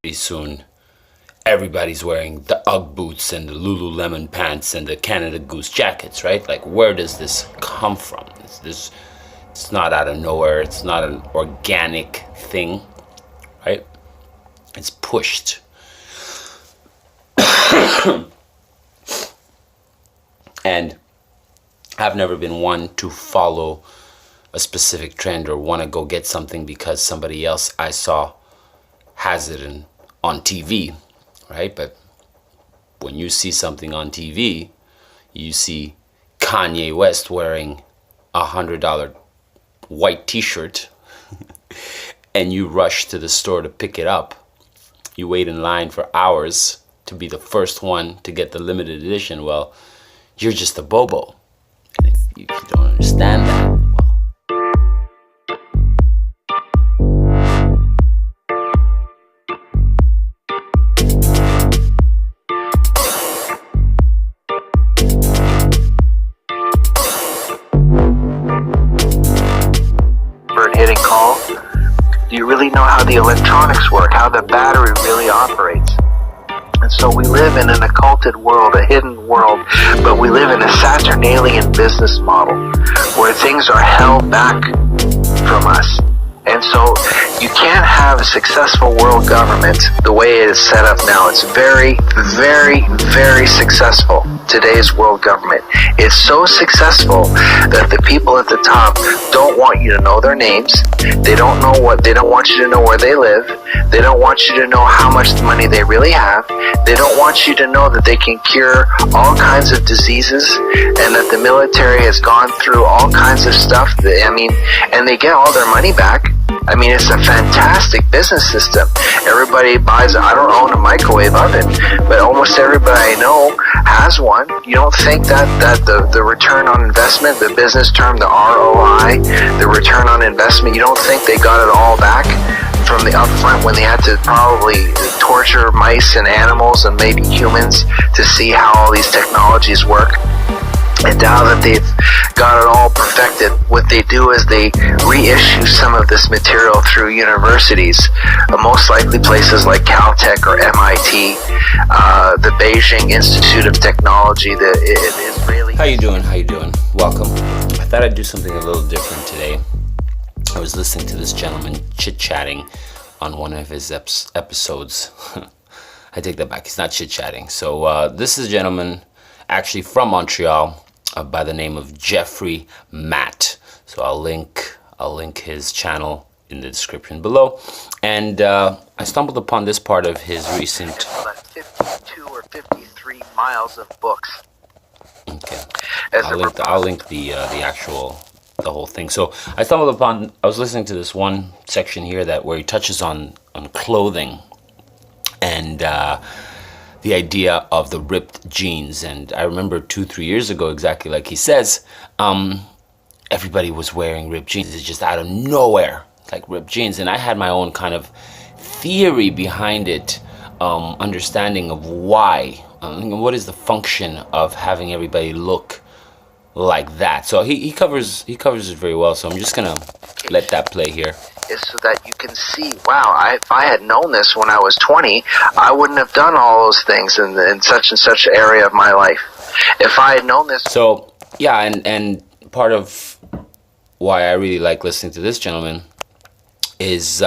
Pretty soon, everybody's wearing the UGG boots and the Lululemon pants and the Canada Goose jackets, right? Like, where does this come from? It's not out of nowhere. It's not an organic thing, right? It's pushed. And I've never been one to follow a specific trend or want to go get something because somebody else I saw has it on TV, right? But when you see something on TV, you see Kanye West wearing $100 white t-shirt and you rush to the store to pick it up. You wait in line for hours to be the first one to get the limited edition. Well, you're just a Bobo. And if you don't understand that, hitting call. Do you really know how the electronics work, how the battery really operates? And so we live in an occulted world, a hidden world, but we live in a Saturnalian business model where things are held back from us. And so you can't have a successful world government the way it is set up now. It's very, very, very successful, today's world government. It's so successful that the people at the top don't want you to know their names. They don't want you to know where they live. They don't want you to know how much money they really have. They don't want you to know that they can cure all kinds of diseases and that the military has gone through all kinds of stuff. And they get all their money back. I mean, it's a fantastic business system. Everybody buys, I don't own a microwave oven, but almost everybody I know has one. You don't think that the return on investment, the business term, the ROI, the return on investment, you don't think they got it all back from the upfront when they had to probably torture mice and animals and maybe humans to see how all these technologies work? And now that they've got it all perfected, what they do is they reissue some of this material through universities, most likely places like Caltech or MIT, the Beijing Institute of Technology, the Israeli... How you doing? Welcome. I thought I'd do something a little different today. I was listening to this gentleman chit-chatting on one of his episodes. I take that back. He's not chit-chatting. So this is a gentleman actually from Montreal, by the name of Jeffrey Matt. So I'll link his channel in the description below. And I stumbled upon this part of his recent... 52 or 53 miles of books. Okay. I'll link the whole thing. So I was listening to this one section here where he touches on clothing and the idea of the ripped jeans. And I remember 2-3 years ago, exactly like he says, everybody was wearing ripped jeans. It's just out of nowhere, like ripped jeans. And I had my own kind of theory behind it, understanding of why, what is the function of having everybody look like that. So he covers it very well. So I'm just gonna let that play here. Is so that you can see, wow, if I had known this when I was 20, I wouldn't have done all those things in such and such area of my life. If I had known this... So, yeah, and part of why I really like listening to this gentleman is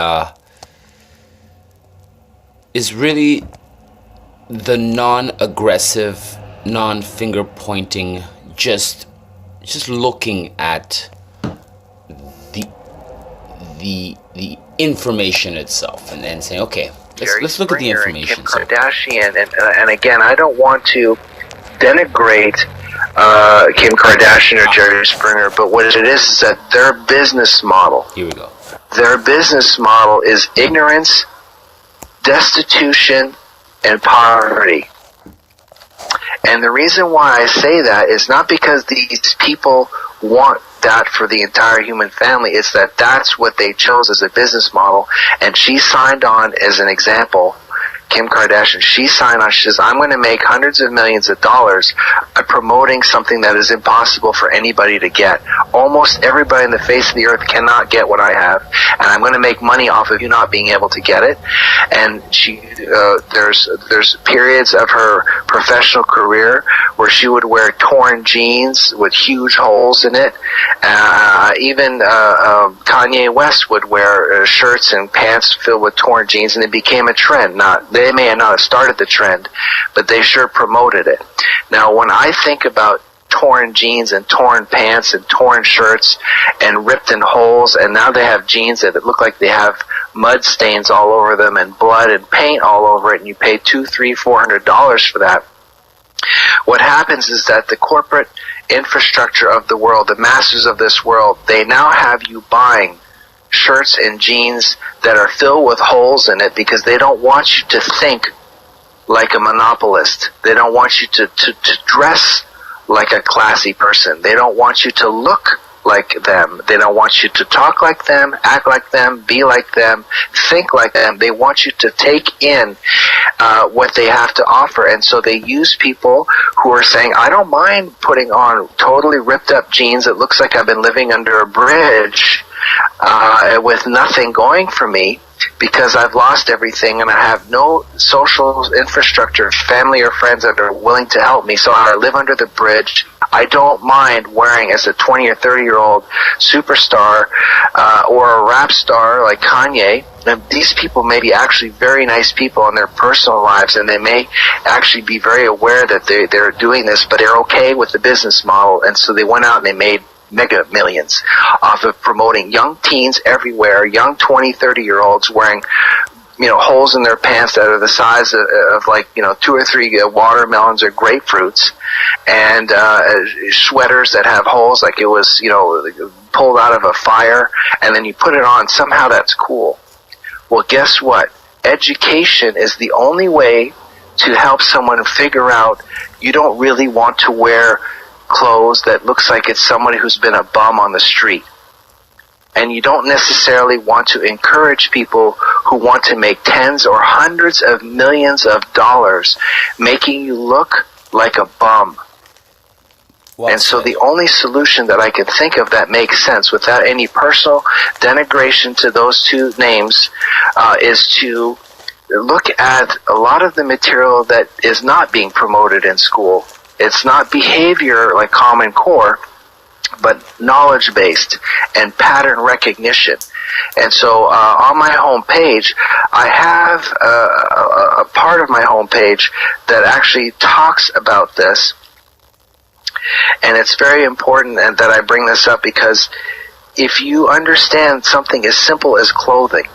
really the non-aggressive, non-finger pointing, just looking at the information itself and then saying, okay, let's look at the information. Kim Kardashian, and again, I don't want to denigrate Kim Kardashian or Jerry Springer, but what it is that their business model. Here we go. Their business model is ignorance, destitution, and poverty. And the reason why I say that is not because these people want that for the entire human family. It's that that's what they chose as a business model. And she signed on as an example. Kim Kardashian, she signed on, she says, I'm going to make hundreds of millions of dollars by promoting something that is impossible for anybody to get. almost everybody on the face of the earth cannot get what I have, and I'm going to make money off of you not being able to get it. And she, there's periods of her professional career where she would wear torn jeans with huge holes in it. Even Kanye West would wear shirts and pants filled with torn jeans, and it became a trend. They may not have started the trend, but they sure promoted it. Now, when I think about torn jeans and torn pants and torn shirts and ripped in holes, and now they have jeans that look like they have mud stains all over them and blood and paint all over it, and you pay $200, $300, $400 for that. What happens is that the corporate infrastructure of the world, the masters of this world, they now have you buying shirts and jeans that are filled with holes in it because they don't want you to think like a monopolist. They don't want you to dress like a classy person. They don't want you to look like them. They don't want you to talk like them, act like them, be like them, think like them. They want you to take in what they have to offer. And so they use people who are saying, I don't mind putting on totally ripped up jeans that looks like I've been living under a bridge with nothing going for me, because I've lost everything and I have no social infrastructure, family or friends that are willing to help me. So I live under the bridge. I don't mind wearing, as a 20 or 30-year-old superstar or a rap star like Kanye. And these people may be actually very nice people in their personal lives, and they may actually be very aware that they're doing this, but they're okay with the business model. And so they went out and they made mega millions off of promoting young teens everywhere, young 20, 30-year-olds wearing, holes in their pants that are the size of like, 2 or 3 watermelons or grapefruits, and sweaters that have holes like it was, pulled out of a fire, and then you put it on. Somehow that's cool. Well, guess what? Education is the only way to help someone figure out you don't really want to wear clothes that looks like it's somebody who's been a bum on the street. And you don't necessarily want to encourage people who want to make tens or hundreds of millions of dollars making you look like a bum. Well, and so the only solution that I can think of that makes sense without any personal denigration to those two names is to look at a lot of the material that is not being promoted in school. It's not behavior like Common Core, but knowledge-based and pattern recognition. And so on my home page, I have a part of my home page that actually talks about this. And it's very important that I bring this up, because if you understand something as simple as clothing,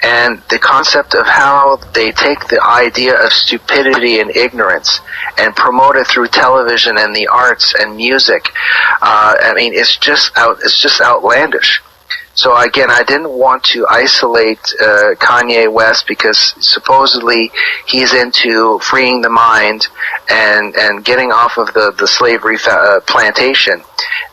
and the concept of how they take the idea of stupidity and ignorance and promote it through television and the arts and music, it's just outlandish. So again, I didn't want to isolate Kanye West, because supposedly he's into freeing the mind and getting off of the slavery plantation.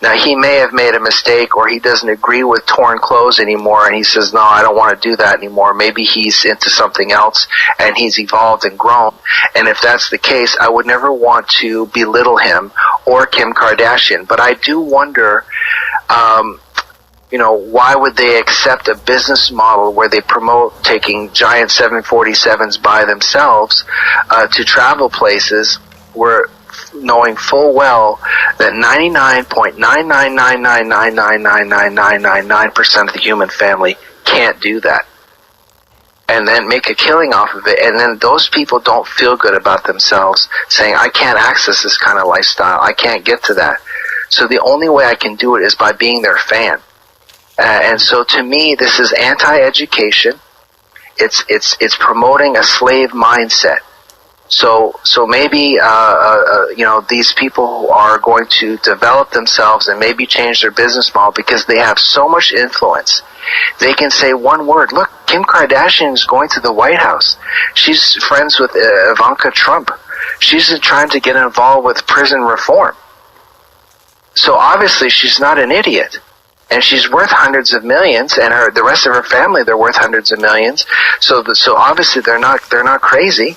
Now, he may have made a mistake, or he doesn't agree with torn clothes anymore, and he says, no, I don't want to do that anymore. Maybe he's into something else, and he's evolved and grown. And if that's the case, I would never want to belittle him or Kim Kardashian. But I do wonder, why would they accept a business model where they promote taking giant 747s by themselves to travel places where, knowing full well that 99.999999999% of the human family can't do that, and then make a killing off of it, and then those people don't feel good about themselves, saying, I can't access this kind of lifestyle, I can't get to that. So the only way I can do it is by being their fan. And so to me, this is anti-education. It's promoting a slave mindset. So maybe these people who are going to develop themselves and maybe change their business model because they have so much influence. They can say one word. Look, Kim Kardashian is going to the White House. She's friends with Ivanka Trump. She's trying to get involved with prison reform. So obviously she's not an idiot. And she's worth hundreds of millions, and the rest of her family, they're worth hundreds of millions. So obviously they're not crazy.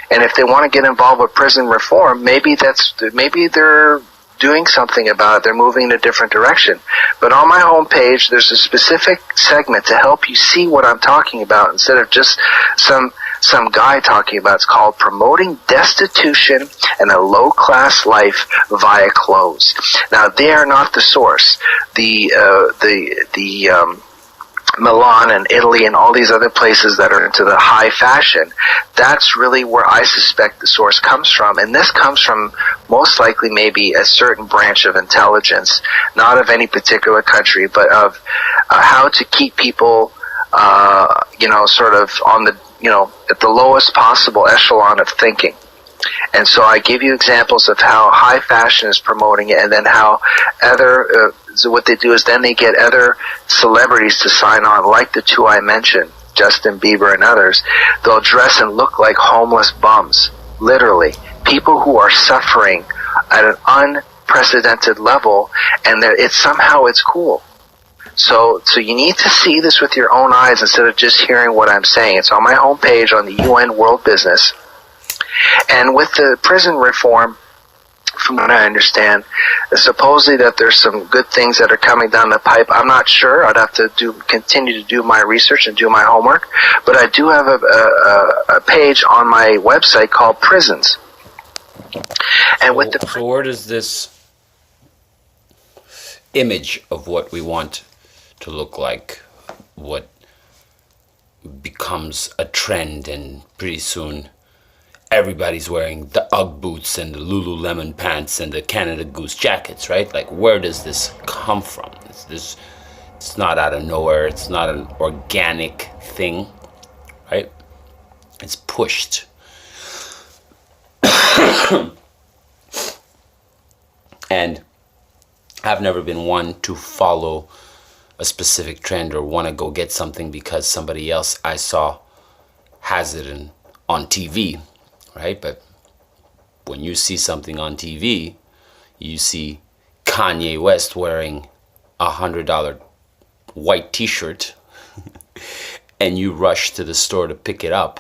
And if they want to get involved with prison reform, maybe they're doing something about it. They're moving in a different direction. But on my homepage, there's a specific segment to help you see what I'm talking about instead of just some guy talking about. It's called Promoting Destitution and a Low-Class Life Via Clothes. Now, they are not the source. The Milan and Italy and all these other places that are into the high fashion, that's really where I suspect the source comes from. And this comes from most likely maybe a certain branch of intelligence, not of any particular country, but of how to keep people, sort of on the, at the lowest possible echelon of thinking. And so I give you examples of how high fashion is promoting it, and then how other, so what they do is then they get other celebrities to sign on, like the two I mentioned, Justin Bieber and others. They'll dress and look like homeless bums, literally. People who are suffering at an unprecedented level, and somehow it's cool. So you need to see this with your own eyes instead of just hearing what I'm saying. It's on my homepage on the UN World Business. And with the prison reform, from what I understand, supposedly that there's some good things that are coming down the pipe. I'm not sure. I'd have to continue to do my research and do my homework. But I do have a page on my website called Prisons. And so where does this image of what we want to look like, what becomes a trend, and pretty soon everybody's wearing the Ugg boots and the Lululemon pants and the Canada Goose jackets, right? Like, where does this come from? It's not out of nowhere. It's not an organic thing, right? It's pushed. And I've never been one to follow a specific trend or want to go get something because somebody else I saw has it on TV. Right? But when you see something on TV, you see Kanye West wearing $100 white t-shirt and you rush to the store to pick it up.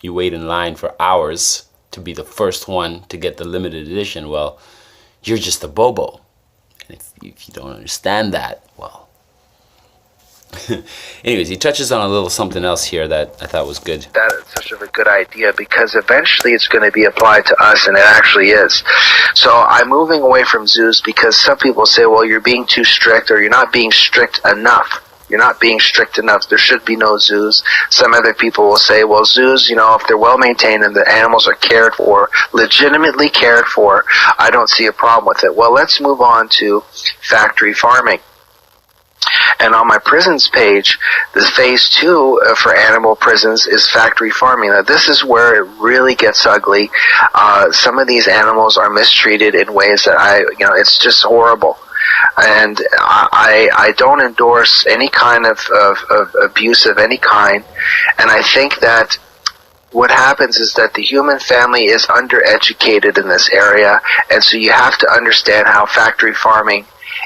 You wait in line for hours to be the first one to get the limited edition. Well, you're just a Bobo. And if you don't understand that, well. Anyways, he touches on a little something else here that I thought was good. That is such a good idea, because eventually it's going to be applied to us, and it actually is. So I'm moving away from zoos because some people say, well, you're being too strict, or you're not being strict enough. You're not being strict enough. There should be no zoos. Some other people will say, well, zoos, if they're well maintained and the animals are cared for, legitimately cared for, I don't see a problem with it. Well, let's move on to factory farming. And on my prisons page, the phase 2 for animal prisons is factory farming. Now, this is where it really gets ugly. Some of these animals are mistreated in ways that it's just horrible. And I don't endorse any kind of abuse of any kind. And I think that what happens is that the human family is undereducated in this area. And so you have to understand how factory farming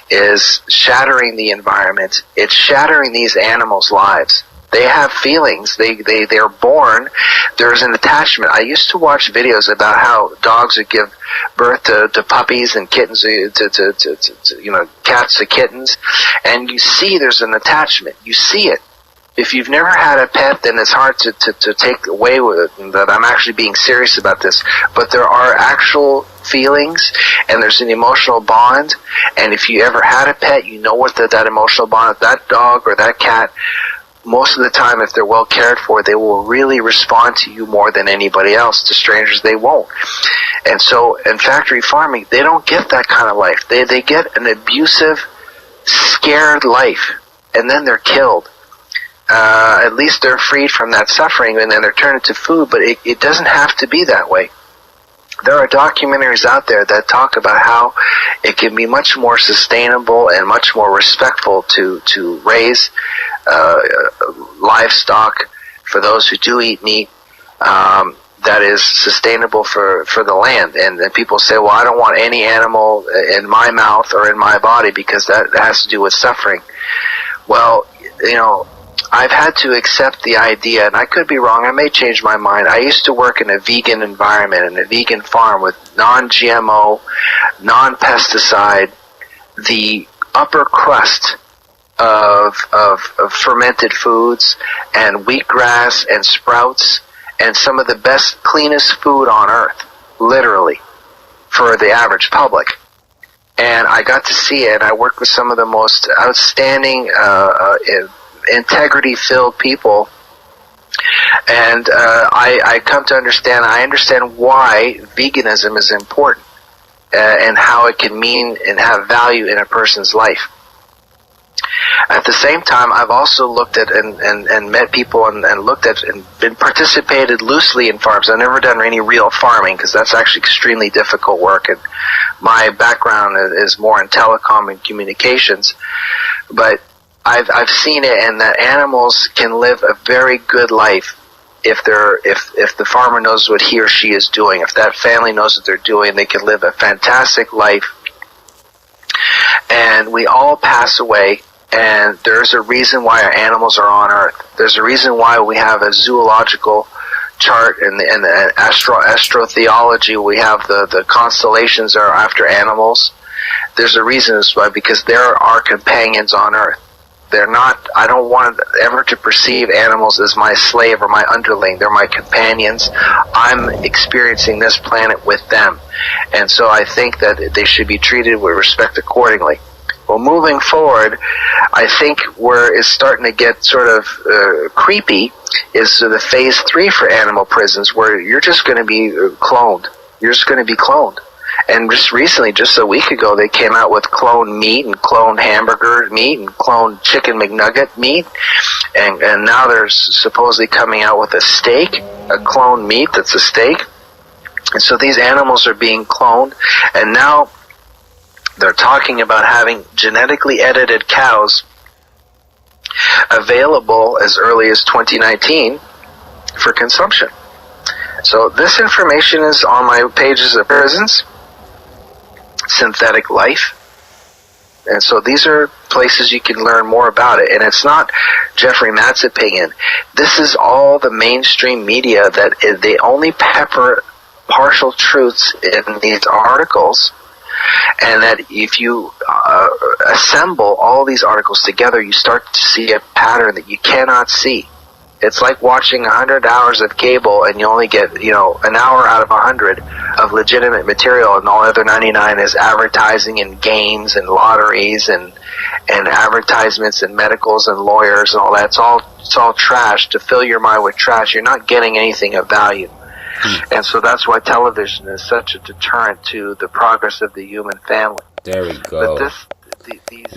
is shattering the environment. It's shattering these animals' lives. They have feelings. They're born. There's an attachment. I used to watch videos about how dogs would give birth to puppies and kittens, to cats to kittens, and you see there's an attachment. You see it. If you've never had a pet, then it's hard to take away with it, that I'm actually being serious about this. But there are actual feelings, and there's an emotional bond. And if you ever had a pet, you know what that emotional bond, that dog or that cat, most of the time, if they're well cared for, they will really respond to you more than anybody else. To strangers, they won't. And so in factory farming, they don't get that kind of life. They get an abusive, scared life, and then they're killed. At least they're freed from that suffering, and then they're turned into food, but it doesn't have to be that way. There are documentaries out there that talk about how it can be much more sustainable and much more respectful to raise livestock for those who do eat meat that is sustainable for the land. And people say, well, I don't want any animal in my mouth or in my body because that has to do with suffering. Well, I've had to accept the idea, and I could be wrong, I may change my mind. I used to work in a vegan environment, in a vegan farm with non-GMO, non-pesticide, the upper crust of fermented foods and wheatgrass and sprouts and some of the best, cleanest food on earth, literally, for the average public. And I got to see it. I worked with some of the most outstanding, integrity-filled people. And I come to understand, I understand why veganism is important and how it can mean and have value in a person's life. At the same time, I've also looked at and met people and looked at and been participated loosely in farms. I've never done any real farming because that's actually extremely difficult work, and my background is more in telecom and communications. But I've seen it, and that animals can live a very good life if the farmer knows what he or she is doing. If that family knows what they're doing, they can live a fantastic life. And we all pass away. And there's a reason why our animals are on Earth. There's a reason why we have a zoological chart and the astrotheology. We have the constellations are after animals. There's a reason why, because they're our companions on Earth. They're not. I don't want ever to perceive animals as my slave or my underling. They're my companions. I'm experiencing this planet with them, and so I think that they should be treated with respect accordingly. Well, moving forward, I think where it's starting to get sort of creepy is the phase 3 for animal prisons, where you're just going to be cloned. You're just going to be cloned. And just recently, just a week ago, they came out with cloned meat and cloned hamburger meat and cloned chicken McNugget meat. And now they're supposedly coming out with a steak, a cloned meat that's a steak. And so these animals are being cloned. And now they're talking about having genetically edited cows available as early as 2019 for consumption. So this information is on my pages of prisons, synthetic life. And so these are places you can learn more about it. And it's not Jeffrey Matt's opinion. This is all the mainstream media that they only pepper partial truths in these articles. And that if you assemble all these articles together, you start to see a pattern that you cannot see. It's like watching 100 hours of cable and you only get, an hour out of 100 of legitimate material, and all the other 99 is advertising and games and lotteries and advertisements and medicals and lawyers and all that. It's all trash to fill your mind with trash. You're not getting anything of value. And so that's why television is such a deterrent to the progress of the human family. There we go. But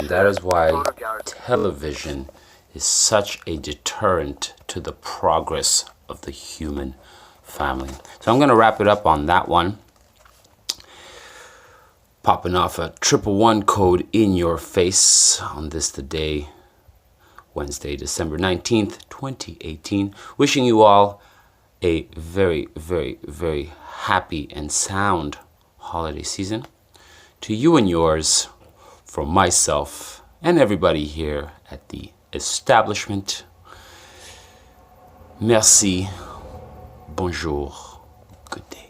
and that is why television is such a deterrent to the progress of the human family. So I'm going to wrap it up on that one. Popping off a 111 code in your face on this the day, Wednesday, December 19th, 2018. Wishing you all a very, very, very happy and sound holiday season. To you and yours, from myself and everybody here at the establishment. Merci, bonjour, good day.